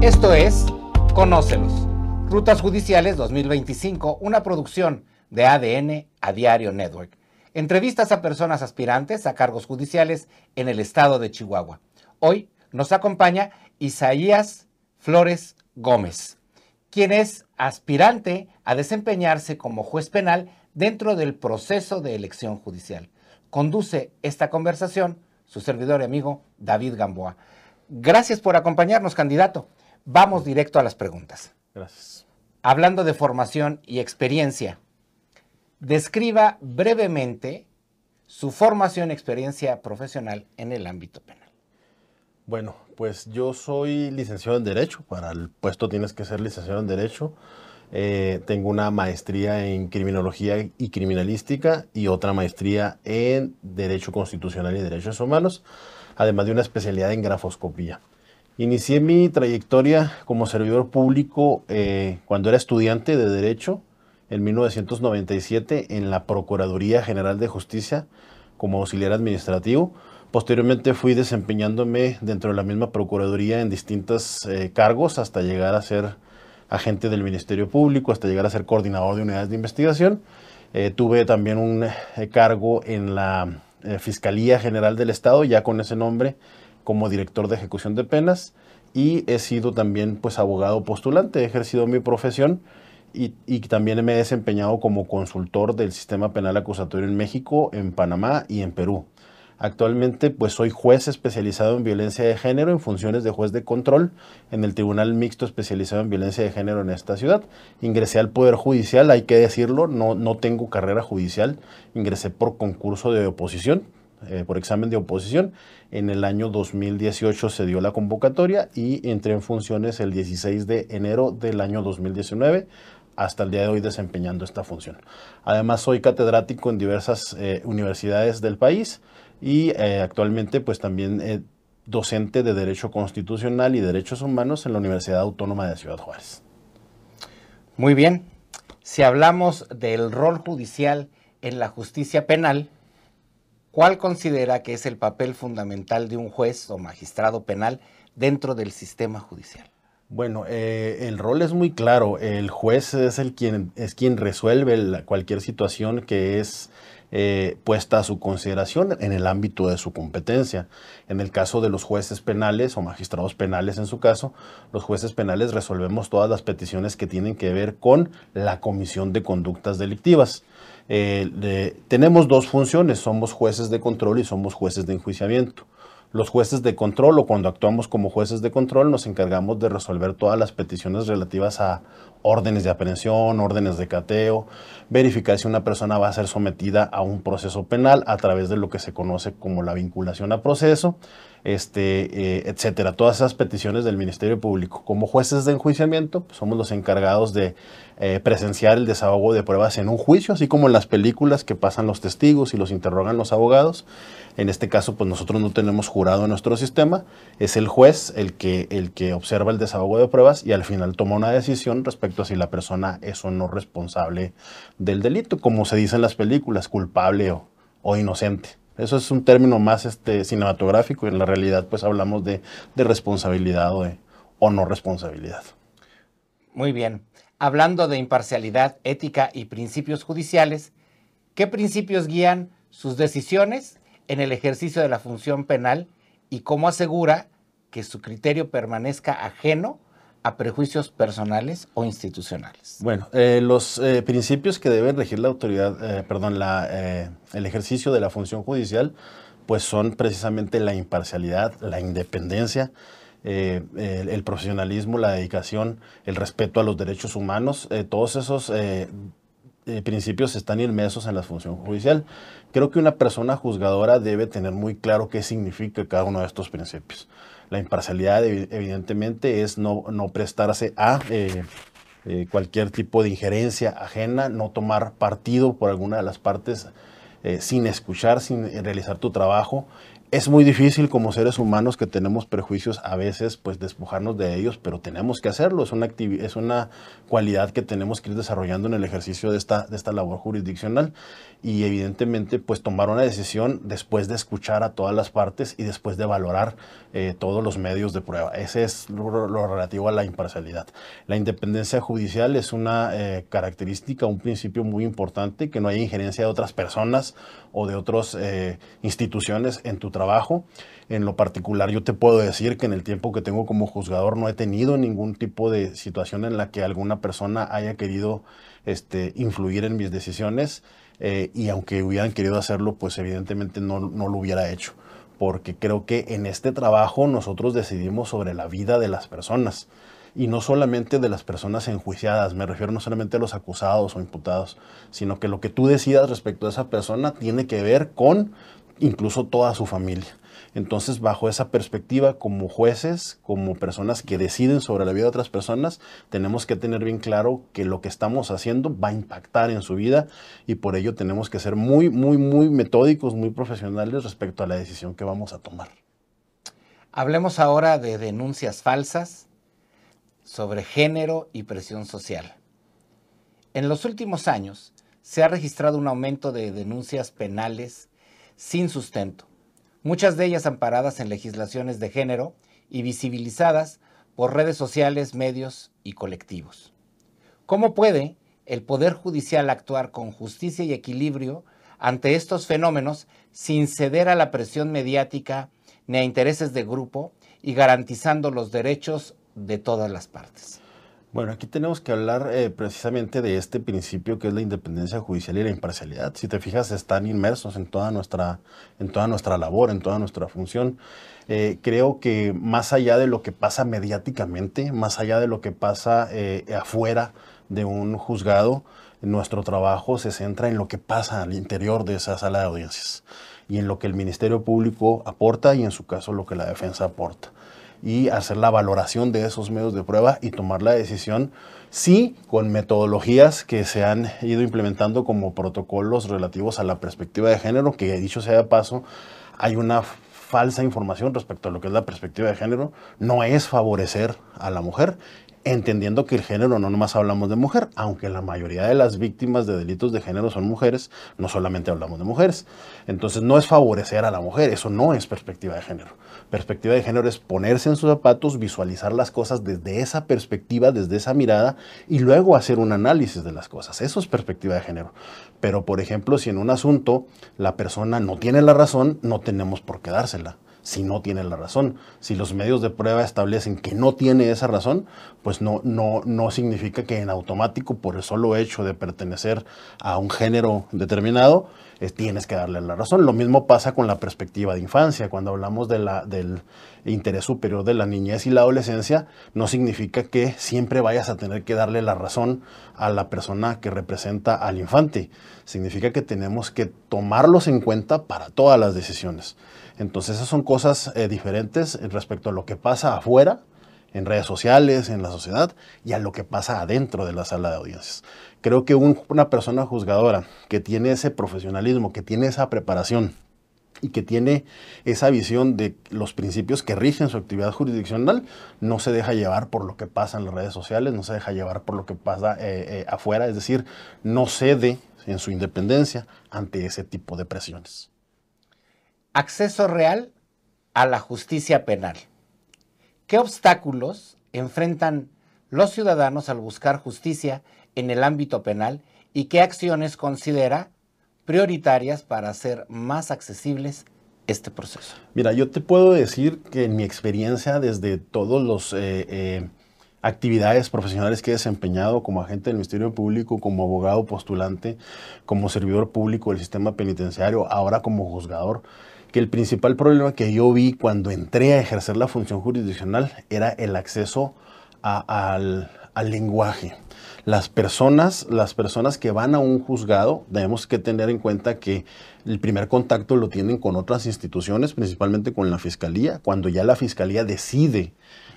Esto es Conócelos, Rutas Judiciales 2025, una producción de ADN a Diario Network. Entrevistas a personas aspirantes a cargos judiciales en el estado de Chihuahua. Hoy nos acompaña Isaías Flores Gómez, quien es aspirante a desempeñarse como juez penal dentro del proceso de elección judicial. Conduce esta conversación su servidor y amigo David Gamboa. Gracias por acompañarnos, candidato. Vamos directo a las preguntas. Gracias. Hablando de formación y experiencia, describa brevemente su formación y experiencia profesional en el ámbito penal. Bueno, pues yo soy licenciado en Derecho. Para el puesto tienes que ser licenciado en Derecho. Tengo una maestría en Criminología y Criminalística y otra maestría en Derecho Constitucional y Derechos Humanos, además de una especialidad en grafoscopía. Inicié mi trayectoria como servidor público cuando era estudiante de Derecho en 1997 en la Procuraduría General de Justicia como auxiliar administrativo. Posteriormente fui desempeñándome dentro de la misma Procuraduría en distintos cargos hasta llegar a ser agente del Ministerio Público, hasta llegar a ser coordinador de unidades de investigación. Tuve también un cargo en la Fiscalía General del Estado, ya con ese nombre, como director de ejecución de penas, y he sido también pues abogado postulante, he ejercido mi profesión y también me he desempeñado como consultor del sistema penal acusatorio en México, en Panamá y en Perú. Actualmente pues soy juez especializado en violencia de género en funciones de juez de control en el Tribunal Mixto especializado en violencia de género en esta ciudad. Ingresé al Poder Judicial, hay que decirlo, no tengo carrera judicial, ingresé por concurso de oposición, por examen de oposición. En el año 2018 se dio la convocatoria y entré en funciones el 16 de enero del año 2019 hasta el día de hoy desempeñando esta función. Además soy catedrático en diversas universidades del país y actualmente pues también docente de Derecho Constitucional y Derechos Humanos en la Universidad Autónoma de Ciudad Juárez. Muy bien. Si hablamos del rol judicial en la justicia penal, ¿cuál considera que es el papel fundamental de un juez o magistrado penal dentro del sistema judicial? Bueno, el rol es muy claro. El juez es quien resuelve cualquier situación que es puesta a su consideración en el ámbito de su competencia. En el caso de los jueces penales o magistrados penales, en su caso, los jueces penales resolvemos todas las peticiones que tienen que ver con la comisión de conductas delictivas. Tenemos dos funciones, somos jueces de control y somos jueces de enjuiciamiento. Los jueces de control, o cuando actuamos como jueces de control, nos encargamos de resolver todas las peticiones relativas a órdenes de aprehensión, órdenes de cateo, verificar si una persona va a ser sometida a un proceso penal a través de lo que se conoce como la vinculación a proceso, etcétera. Todas esas peticiones del Ministerio Público. Como jueces de enjuiciamiento, pues somos los encargados de presenciar el desahogo de pruebas en un juicio, así como en las películas que pasan los testigos y los interrogan los abogados. En este caso, pues nosotros no tenemos jurado en nuestro sistema, es el juez el que observa el desahogo de pruebas y al final toma una decisión respecto a si la persona es o no responsable del delito, como se dice en las películas, culpable o inocente. Eso es un término más cinematográfico y en la realidad pues hablamos de responsabilidad o no responsabilidad. Muy bien. Hablando de imparcialidad, ética y principios judiciales, ¿qué principios guían sus decisiones en el ejercicio de la función penal y cómo asegura que su criterio permanezca ajeno a prejuicios personales o institucionales? Bueno, los principios que deben regir la autoridad, el ejercicio de la función judicial, pues son precisamente la imparcialidad, la independencia, el profesionalismo, la dedicación, el respeto a los derechos humanos, todos esos principios están inmersos en la función judicial. Creo que una persona juzgadora debe tener muy claro qué significa cada uno de estos principios. La imparcialidad, evidentemente, es no prestarse a cualquier tipo de injerencia ajena, no tomar partido por alguna de las partes sin escuchar, sin realizar tu trabajo. Es muy difícil como seres humanos que tenemos prejuicios a veces pues despojarnos de ellos, pero tenemos que hacerlo, es una cualidad que tenemos que ir desarrollando en el ejercicio de esta labor jurisdiccional y evidentemente pues tomar una decisión después de escuchar a todas las partes y después de valorar todos los medios de prueba. Ese es lo relativo a la imparcialidad. La independencia judicial es una característica, un principio muy importante, que no haya injerencia de otras personas o de otras instituciones en tu trabajo. En lo particular, yo te puedo decir que en el tiempo que tengo como juzgador no he tenido ningún tipo de situación en la que alguna persona haya querido influir en mis decisiones y aunque hubieran querido hacerlo, pues evidentemente no lo hubiera hecho, porque creo que en este trabajo nosotros decidimos sobre la vida de las personas. Y no solamente de las personas enjuiciadas, me refiero no solamente a los acusados o imputados, sino que lo que tú decidas respecto a esa persona tiene que ver con incluso toda su familia. Entonces, bajo esa perspectiva, como jueces, como personas que deciden sobre la vida de otras personas, tenemos que tener bien claro que lo que estamos haciendo va a impactar en su vida y por ello tenemos que ser muy, muy, muy metódicos, muy profesionales respecto a la decisión que vamos a tomar. Hablemos ahora de denuncias falsas sobre género y presión social. En los últimos años se ha registrado un aumento de denuncias penales sin sustento, muchas de ellas amparadas en legislaciones de género y visibilizadas por redes sociales, medios y colectivos. ¿Cómo puede el Poder Judicial actuar con justicia y equilibrio ante estos fenómenos sin ceder a la presión mediática ni a intereses de grupo y garantizando los derechos de todas las partes? Bueno, aquí tenemos que hablar precisamente de este principio que es la independencia judicial y la imparcialidad. Si te fijas, están inmersos en toda nuestra labor, en toda nuestra función. Creo que más allá de lo que pasa mediáticamente, más allá de lo que pasa afuera de un juzgado, nuestro trabajo se centra en lo que pasa al interior de esa sala de audiencias y en lo que el Ministerio Público aporta y en su caso lo que la defensa aporta. Y hacer la valoración de esos medios de prueba y tomar la decisión, sí, con metodologías que se han ido implementando como protocolos relativos a la perspectiva de género, que dicho sea de paso, hay una falsa información respecto a lo que es la perspectiva de género, no es favorecer a la mujer, entendiendo que el género no nomás hablamos de mujer, aunque la mayoría de las víctimas de delitos de género son mujeres, no solamente hablamos de mujeres. Entonces no es favorecer a la mujer, eso no es perspectiva de género. Perspectiva de género es ponerse en sus zapatos, visualizar las cosas desde esa perspectiva, desde esa mirada, y luego hacer un análisis de las cosas. Eso es perspectiva de género. Pero, por ejemplo, si en un asunto la persona no tiene la razón, no tenemos por qué dársela. Si no tiene la razón. Si los medios de prueba establecen que no tiene esa razón, pues no significa que en automático, por el solo hecho de pertenecer a un género determinado, tienes que darle la razón. Lo mismo pasa con la perspectiva de infancia. Cuando hablamos del interés superior de la niñez y la adolescencia, no significa que siempre vayas a tener que darle la razón a la persona que representa al infante. Significa que tenemos que tomarlos en cuenta para todas las decisiones. Entonces esas son cosas diferentes respecto a lo que pasa afuera, en redes sociales, en la sociedad, y a lo que pasa adentro de la sala de audiencias. Creo que una persona juzgadora que tiene ese profesionalismo, que tiene esa preparación y que tiene esa visión de los principios que rigen su actividad jurisdiccional, no se deja llevar por lo que pasa en las redes sociales, no se deja llevar por lo que pasa afuera, es decir, no cede en su independencia ante ese tipo de presiones. Acceso real a la justicia penal. ¿Qué obstáculos enfrentan los ciudadanos al buscar justicia en el ámbito penal y qué acciones considera prioritarias para hacer más accesibles este proceso? Mira, yo te puedo decir que en mi experiencia desde todos los actividades profesionales que he desempeñado como agente del Ministerio Público, como abogado postulante, como servidor público del sistema penitenciario, ahora como juzgador, que el principal problema que yo vi cuando entré a ejercer la función jurisdiccional era el acceso al lenguaje. Las personas que van a un juzgado, debemos que tener en cuenta que el primer contacto lo tienen con otras instituciones, principalmente con la fiscalía. Cuando ya la fiscalía decide,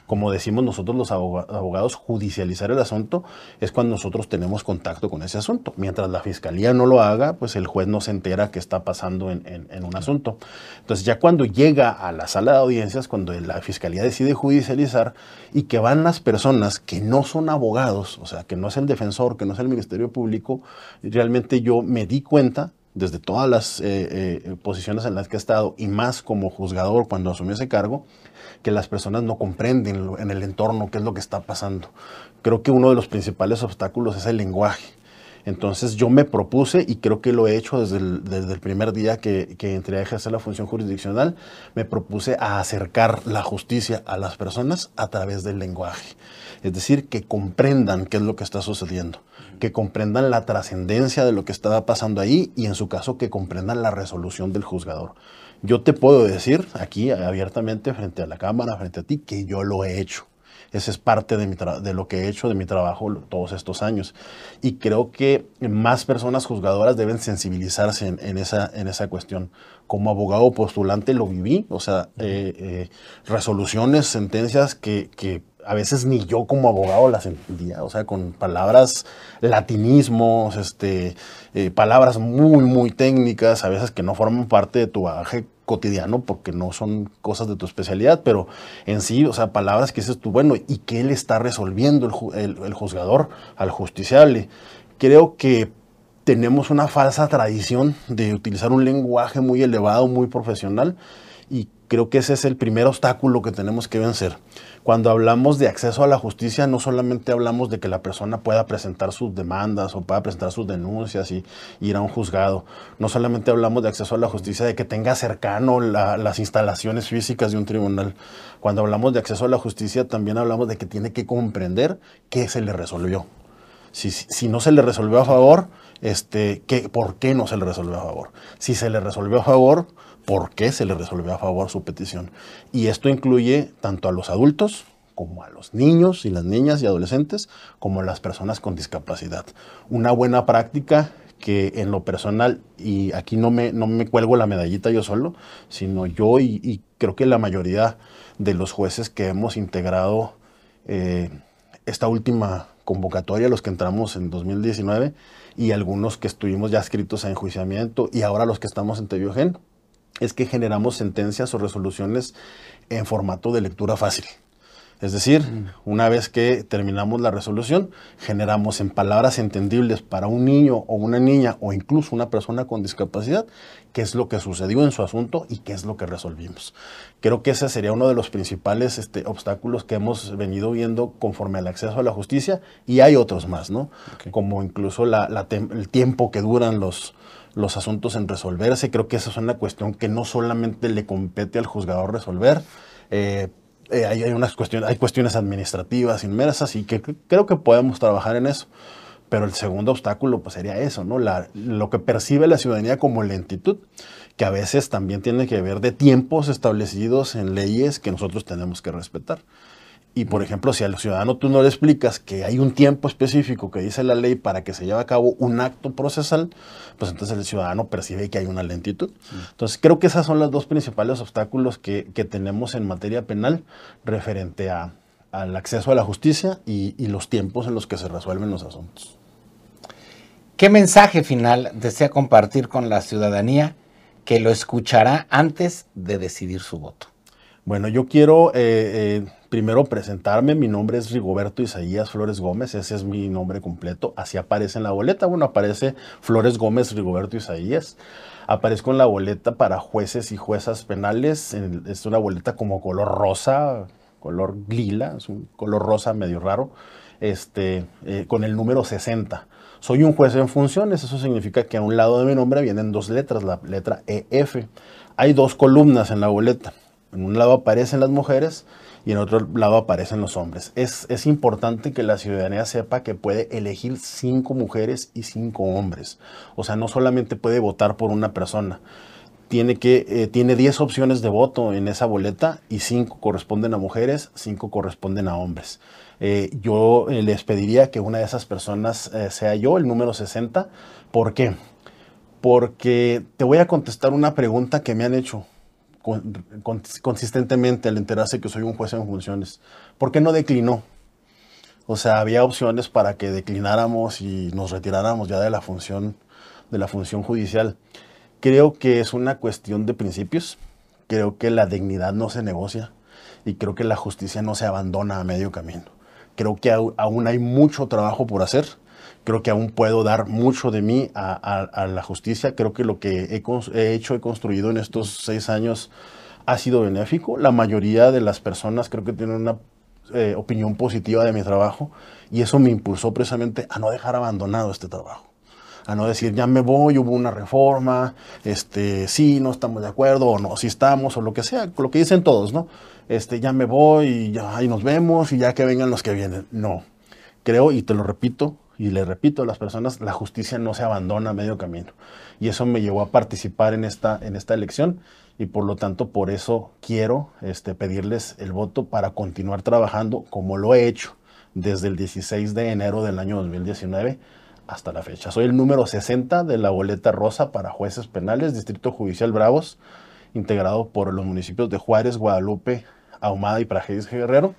como decimos nosotros los abogados, judicializar el asunto, es cuando nosotros tenemos contacto con ese asunto. Mientras la fiscalía no lo haga, pues el juez no se entera qué está pasando en un asunto. Entonces ya cuando llega a la sala de audiencias, cuando la fiscalía decide judicializar y que van las personas que no son abogados, o sea, que no es el defensor, que no es el Ministerio Público, realmente yo me di cuenta desde todas las posiciones en las que he estado y más como juzgador cuando asumí ese cargo, que las personas no comprenden en el entorno qué es lo que está pasando. Creo que uno de los principales obstáculos es el lenguaje. Entonces yo me propuse, y creo que lo he hecho desde el primer día que entré a ejercer la función jurisdiccional, me propuse a acercar la justicia a las personas a través del lenguaje. Es decir, que comprendan qué es lo que está sucediendo, que comprendan la trascendencia de lo que estaba pasando ahí y en su caso que comprendan la resolución del juzgador. Yo te puedo decir aquí abiertamente frente a la cámara, frente a ti, que yo lo he hecho. Esa es parte de lo que he hecho, de mi trabajo todos estos años. Y creo que más personas juzgadoras deben sensibilizarse en esa cuestión. Como abogado postulante lo viví, o sea, resoluciones, sentencias que a veces ni yo como abogado las entendía, o sea, con palabras, latinismos, palabras muy, muy técnicas, a veces que no forman parte de tu bagaje cotidiano porque no son cosas de tu especialidad, pero en sí, o sea, palabras que dices tú, bueno, ¿y qué le está resolviendo el juzgador al justiciable? Creo que tenemos una falsa tradición de utilizar un lenguaje muy elevado, muy profesional, y creo que ese es el primer obstáculo que tenemos que vencer. Cuando hablamos de acceso a la justicia, no solamente hablamos de que la persona pueda presentar sus demandas o pueda presentar sus denuncias y ir a un juzgado. No solamente hablamos de acceso a la justicia, de que tenga cercano las instalaciones físicas de un tribunal. Cuando hablamos de acceso a la justicia, también hablamos de que tiene que comprender qué se le resolvió. Si no se le resolvió a favor, ¿por qué no se le resolvió a favor? Si se le resolvió a favor, ¿por qué se le resolvió a favor su petición? Y esto incluye tanto a los adultos como a los niños y las niñas y adolescentes, como a las personas con discapacidad. Una buena práctica que en lo personal, y aquí no me cuelgo la medallita yo solo, sino yo y creo que la mayoría de los jueces que hemos integrado esta última convocatoria, los que entramos en 2019 y algunos que estuvimos ya escritos a enjuiciamiento y ahora los que estamos en Tebiogen, es que generamos sentencias o resoluciones en formato de lectura fácil. Es decir, una vez que terminamos la resolución, generamos en palabras entendibles para un niño o una niña o incluso una persona con discapacidad qué es lo que sucedió en su asunto y qué es lo que resolvimos. Creo que ese sería uno de los principales obstáculos que hemos venido viendo conforme al acceso a la justicia, y hay otros más, ¿no? Okay. Como incluso el tiempo que duran los asuntos en resolverse. Creo que esa es una cuestión que no solamente le compete al juzgador resolver. Hay cuestiones administrativas inmersas y que creo que podemos trabajar en eso. Pero el segundo obstáculo pues sería eso, ¿no? Lo que percibe la ciudadanía como lentitud, que a veces también tiene que ver de tiempos establecidos en leyes que nosotros tenemos que respetar. Y, por ejemplo, si al ciudadano tú no le explicas que hay un tiempo específico que dice la ley para que se lleve a cabo un acto procesal, pues entonces el ciudadano percibe que hay una lentitud. Entonces, creo que esos son los dos principales obstáculos que tenemos en materia penal referente al acceso a la justicia y los tiempos en los que se resuelven los asuntos. ¿Qué mensaje final desea compartir con la ciudadanía que lo escuchará antes de decidir su voto? Bueno, yo quiero primero presentarme. Mi nombre es Rigoberto Isaías Flores Gómez, ese es mi nombre completo. Así aparece en la boleta. Bueno, aparece Flores Gómez Rigoberto Isaías. Aparezco en la boleta para jueces y juezas penales. Es una boleta como color rosa, color lila, es un color rosa medio raro, con el número 60. Soy un juez en funciones, eso significa que a un lado de mi nombre vienen dos letras, la letra EF. Hay dos columnas en la boleta. En un lado aparecen las mujeres y en otro lado aparecen los hombres. Es importante que la ciudadanía sepa que puede elegir 5 mujeres y 5 hombres. O sea, no solamente puede votar por una persona. tiene 10 opciones de voto en esa boleta y 5 corresponden a mujeres, 5 corresponden a hombres. Yo les pediría que una de esas personas sea yo, el número 60. ¿Por qué? Porque te voy a contestar una pregunta que me han hecho consistentemente al enterarse que soy un juez en funciones. ¿Por qué no declinó? O sea, había opciones para que declináramos y nos retiráramos ya de la función judicial. Creo que es una cuestión de principios. Creo que la dignidad no se negocia y creo que la justicia no se abandona a medio camino. Creo que aún hay mucho trabajo por hacer. Creo que aún puedo dar mucho de mí a la justicia. Creo que lo que he construido en estos 6 años ha sido benéfico. La mayoría de las personas creo que tienen una opinión positiva de mi trabajo y eso me impulsó precisamente a no dejar abandonado este trabajo. A no decir, ya me voy, hubo una reforma, sí, no estamos de acuerdo, o no, sí estamos, o lo que sea, lo que dicen todos, ¿no? Ya me voy, y ya ahí nos vemos, y ya que vengan los que vienen. No, creo, y te lo repito, y le repito a las personas, la justicia no se abandona a medio camino. Y eso me llevó a participar en esta elección, y por lo tanto, por eso quiero pedirles el voto para continuar trabajando como lo he hecho desde el 16 de enero del año 2019 hasta la fecha. Soy el número 60 de la boleta rosa para jueces penales, Distrito Judicial Bravos, integrado por los municipios de Juárez, Guadalupe, Ahumada y Praxedis Guerrero,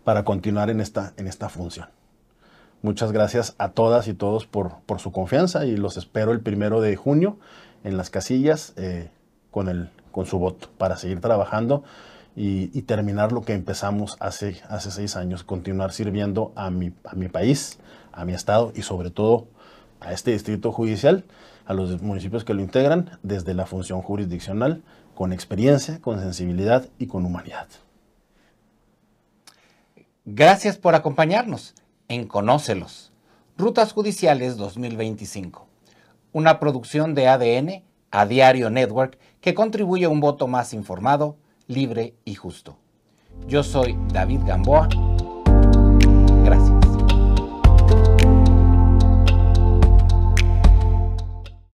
para continuar en esta función. Muchas gracias a todas y todos por su confianza y los espero el 1 de junio en las casillas con su voto para seguir trabajando y terminar lo que empezamos hace 6 años, continuar sirviendo a mi país, a mi estado y sobre todo a este distrito judicial, a los municipios que lo integran desde la función jurisdiccional, con experiencia, con sensibilidad y con humanidad. Gracias por acompañarnos en Conócelos, Rutas Judiciales 2025, una producción de ADN a Diario Network que contribuye a un voto más informado, libre y justo. Yo soy David Gamboa